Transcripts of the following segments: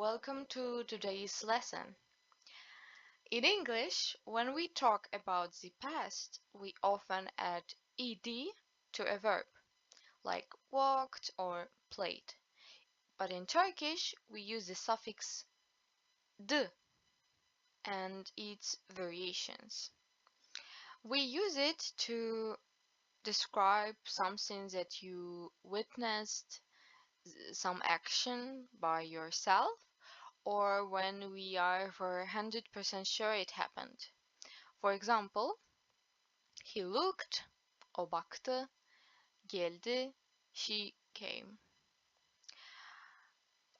welcome to today's lesson. In English, when we talk about the past, we often add ed to a verb, like walked or played. But in Turkish, we use the suffix d and its variations. We use it to describe something that you witnessed, some action by yourself, or when we are for 100% sure it happened. For example, he looked, o baktı, geldi, she came.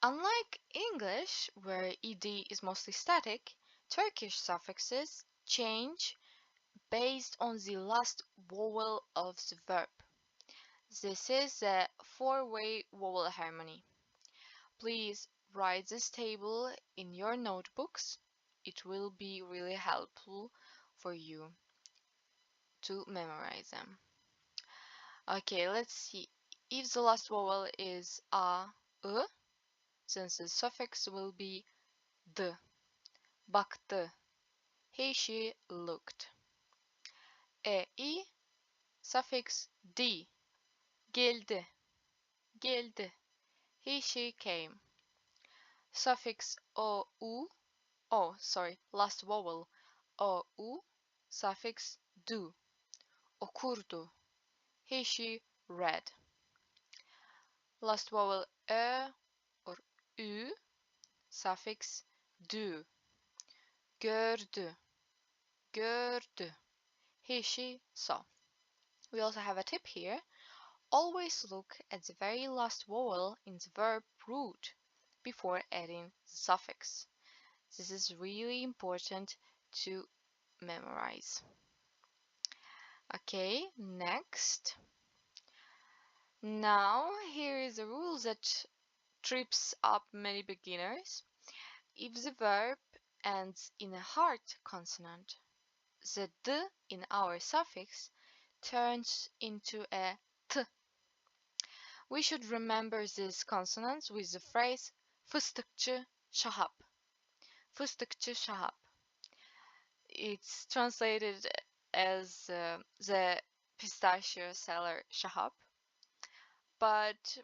Unlike English, where ed is mostly static, Turkish suffixes change based on the last vowel of the verb. This is a four-way vowel harmony. Please write this table in your notebooks. It will be really helpful for you to memorize them. Okay, let's see. If the last vowel is a, then the suffix will be d. Baktı, he, she looked. I, suffix d. Geldi, geldi, he, she came. Suffix last vowel ou, suffix du. Okurdu, he, she read. Last vowel or ü, suffix du. Gördü, gördü, he, she saw. We also have a tip here. Always look at the very last vowel in the verb root before adding the suffix. This is really important to memorize. Okay, next. Now, here is a rule that trips up many beginners. If the verb ends in a hard consonant, the d in our suffix turns into a t. We should remember these consonants with the phrase fıstıkçı şahap. Fıstıkçı şahap. It's translated as the pistachio seller shahab, but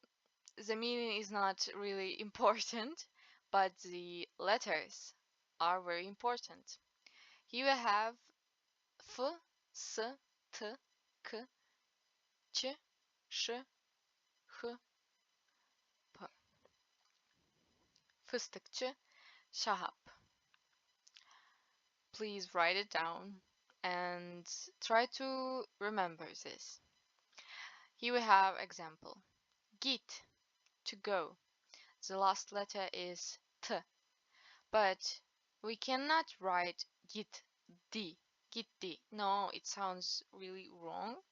the meaning is not really important, but the letters are very important. Here we have f, s, t, k, ç, ş, h, p. Fıstıkçı şahap. Please write it down and try to remember this. Here we have example. Git, to go. The last letter is t, but we cannot write gitti. Gitti. No, it sounds really wrong.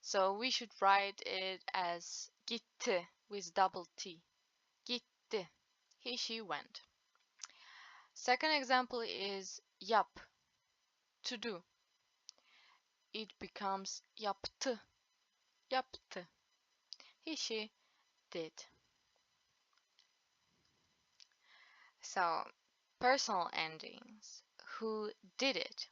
So we should write it as gitti with double T. Gitti. He, she went. Second example is yap, to do. It becomes yaptı. Yaptı. He, she did. So, personal endings. Who did it?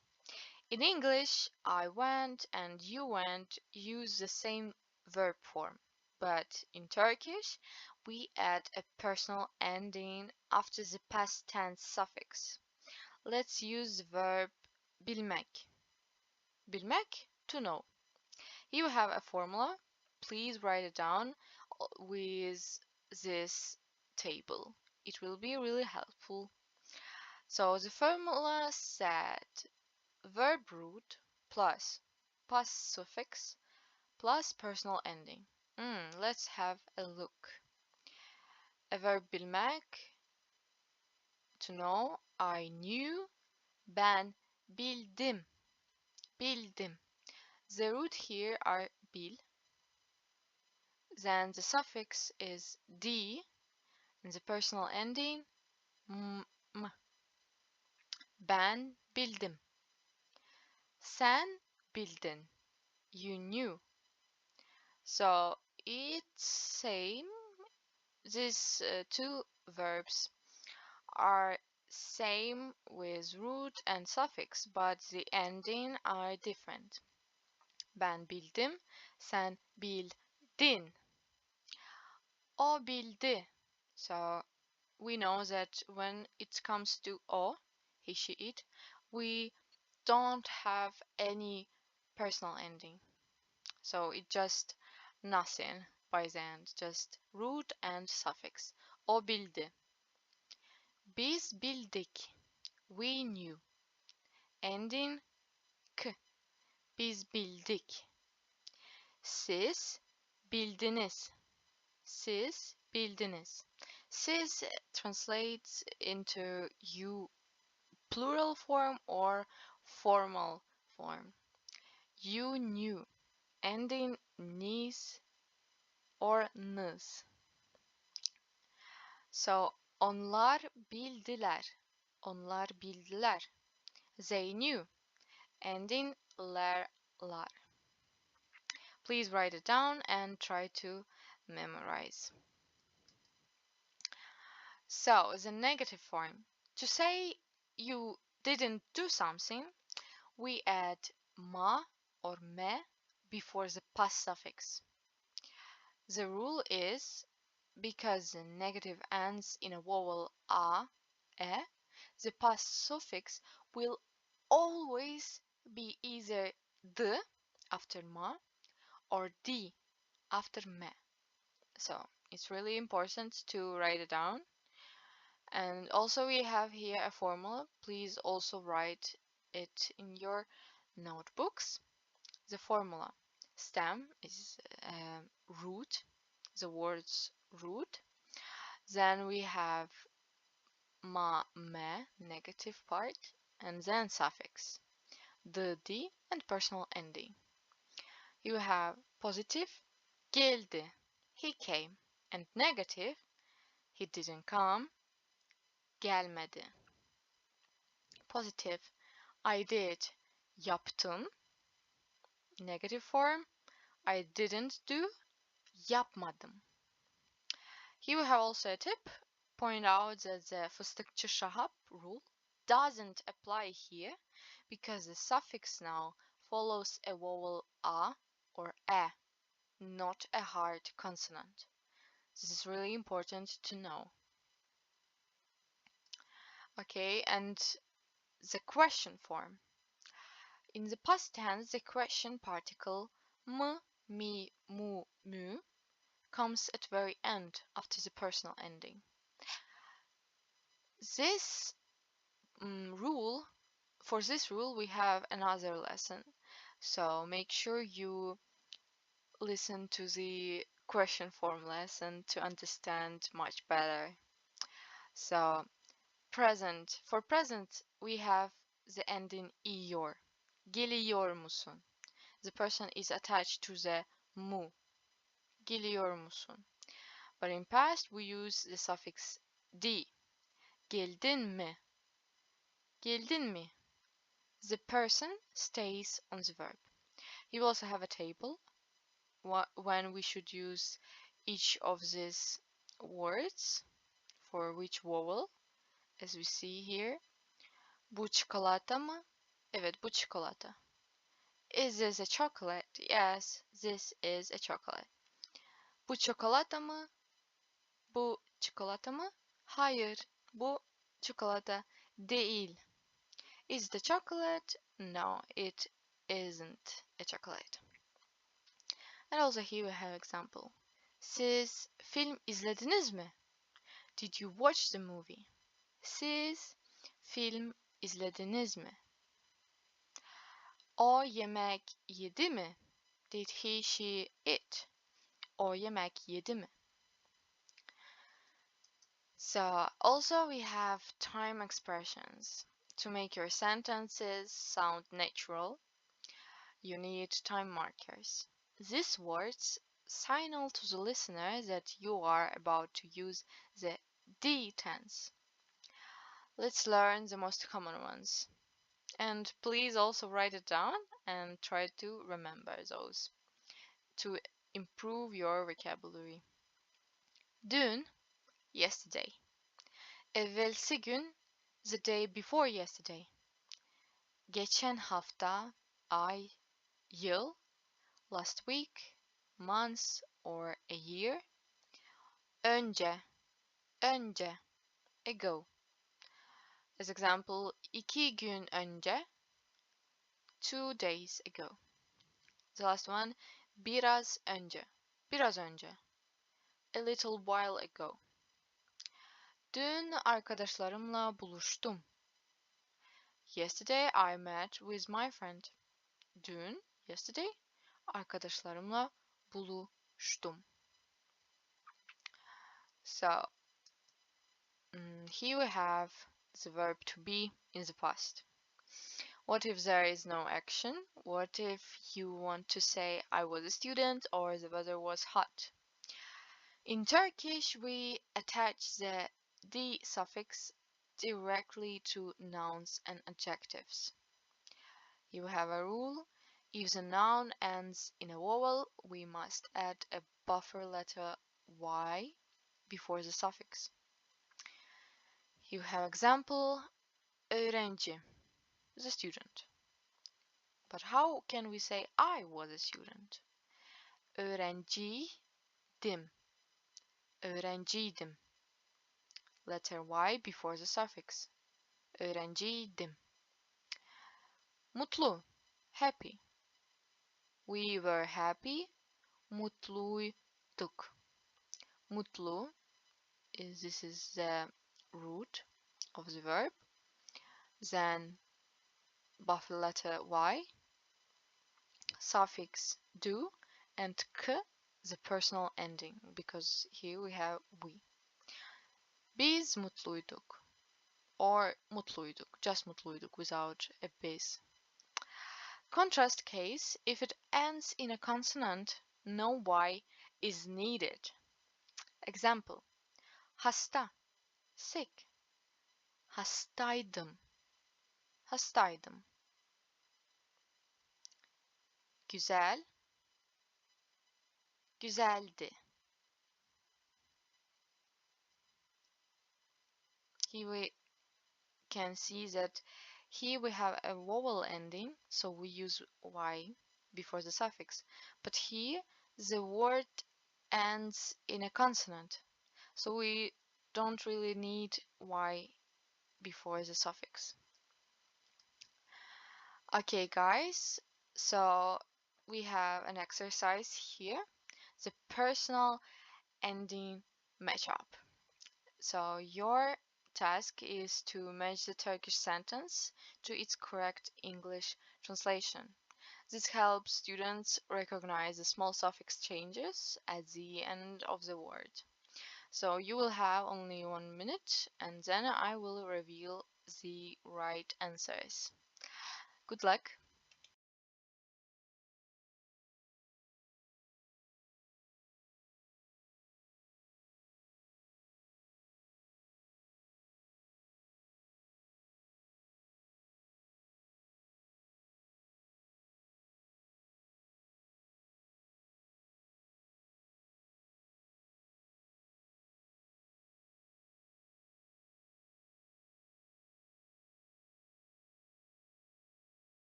In English, I went and you went use the same verb form. But in Turkish, we add a personal ending after the past tense suffix. Let's use the verb bilmek. Bilmek, to know. Here you have a formula. Please write it down with this table. It will be really helpful. So the formula said verb root plus past suffix plus personal ending. Let's have a look. A verb bilmek, to know, I knew. Ben bildim, bildim. The root here are bil. Then the suffix is d, and the personal ending m. Ben bildim. Sen bildin. You knew. So it's same. These two verbs are same with root and suffix, but the ending are different. Ben bildim, sen bildin. O bildi. So we know that when it comes to o, he, she, it, we don't have any personal ending. So it just nothing by the end, just root and suffix. O bildi. Biz bildik. We knew. Ending k. Biz bildik. Siz bildiniz. Siz bildiniz. Siz translates into you plural form or formal form. You knew. Ending nis or nız. So onlar bildiler. Onlar bildiler. They knew. Ending ler lar. Please write it down and try to memorize. So the negative form. To say you didn't do something, we add ma or me before the past suffix. The rule is because the negative ends in a vowel a, e, the past suffix will always be either d after ma or d after me. So it's really important to write it down. And also we have here a formula. Please also write it in your notebooks. The formula. Stem is root, the word's root. Then we have ma, me, negative part, and then suffix, the, d, and personal ending. You have positive, geldi, he came, and negative, he didn't come, gelmedi. Positive, I did, yaptım. Negative form, I didn't do, yapmadım. Here we have also a tip. Point out that the fıstıkçı Şahap rule doesn't apply here because the suffix now follows a vowel a or e, not a hard consonant. This is really important to know. Okay, and the question form. In the past tense, the question particle m, mi, mu, mu comes at very end after the personal ending. This rule, for this rule, we have another lesson. So make sure you listen to the question form lesson to understand much better. So present. For present, we have the ending iyor. Geliyor musun? The person is attached to the mu. Geliyor musun? But in past, we use the suffix di. Geldin mi? Geldin mi? The person stays on the verb. You also have a table when we should use each of these words for which vowel, as we see here. Bu çikolata mı? Evet, bu çikolata. Is this a chocolate? Yes, this is a chocolate. Bu çikolata mı? Bu çikolata mı? Hayır, bu çikolata değil. Is it a chocolate? No, it isn't a chocolate. And also here we have example. Siz film izlediniz mi? Did you watch the movie? Siz film izlediniz mi? O yemek yedi mi? Did he, she, it? O yemek yedi mi? So also we have time expressions. To make your sentences sound natural, you need time markers. These words signal to the listener that you are about to use the D tense. Let's learn the most common ones. And please also write it down and try to remember those to improve your vocabulary. Dün, yesterday. Evvelsi gün, the day before yesterday. Geçen hafta, ay, yıl, last week, month or a year. Önce, önce, ago. As example, 2 gün önce, 2 days ago. The last one, biraz önce, biraz önce, a little while ago. Dün arkadaşlarımla buluştum. Yesterday I met with my friend. Dün, yesterday, arkadaşlarımla buluştum. So, here we have the verb to be in the past. What if there is no action? What if you want to say I was a student or the weather was hot? In Turkish, we attach the "the" suffix directly to nouns and adjectives. You have a rule. If the noun ends in a vowel, we must add a buffer letter Y before the suffix. You have example, öğrenci, the student. But how can we say I was a student? Öğrenciydim. Öğrenciydim. Letter Y before the suffix. Öğrenciydim. Mutlu, happy. We were happy, mutluyduk. Mutlu this is the root of the verb. Then buffer letter Y, suffix do, and k, the personal ending, because here we have we. Biz mutluyduk, or mutluyduk, just mutluyduk without a biz. Contrast case, if it ends in a consonant, no Y is needed. Example, hasta, sick. Hastaydım, hastaydım. Güzel, güzeldi. Here we can see that here we have a vowel ending, so we use Y before the suffix. But here the word ends in a consonant, so we don't really need Y before the suffix. Okay, guys, so we have an exercise here, the personal ending matchup. So your task is to match the Turkish sentence to its correct English translation. This helps students recognize the small suffix changes at the end of the word. So you will have only 1 minute and then I will reveal the right answers. Good luck!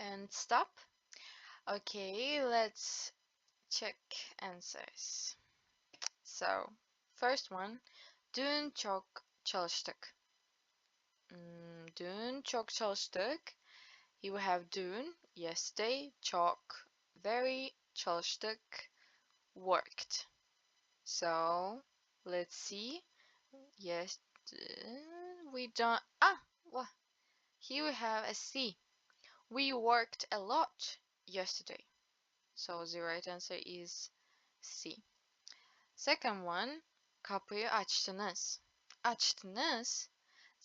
And stop. Okay, let's check answers. So, first one, dün çok çalıştık. Dün çok çalıştık. Here we have dün, yesterday, çok, very, çalıştık, worked. So let's see. Yes, we don't. Well, here we have a C. We worked a lot yesterday. So the right answer is C. Second one, kapıyı açtınız. Açtınız,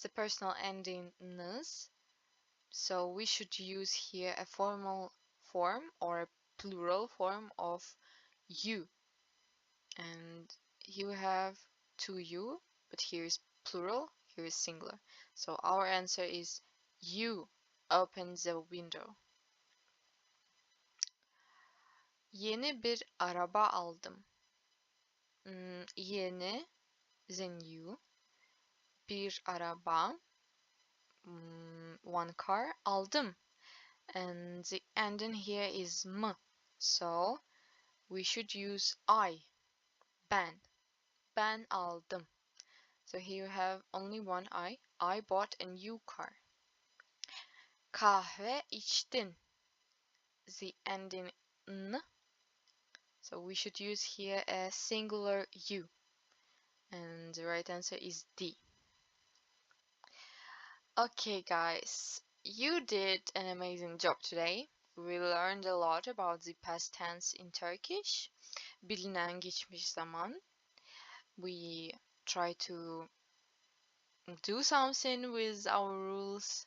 the personal ending nız. So we should use here a formal form or a plural form of you. And here we have two you, but here is plural, here is singular. So our answer is you open the window. Yeni bir araba aldım. Yeni, the new, bir araba, one car, aldım. And the ending here is m. So we should use I, ben. Ben aldım. So here you have only one I. I bought a new car. Kahve içtin. The ending n. So we should use here a singular you. And the right answer is D. Okay, guys, you did an amazing job today. We learned a lot about the past tense in Turkish. Bilinen geçmiş zaman. We try to do something with our rules,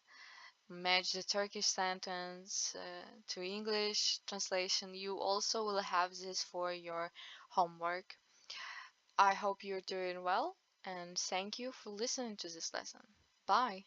match the Turkish sentence to English translation. You also will have this for your homework. I hope you're doing well, and thank you for listening to this lesson. Bye.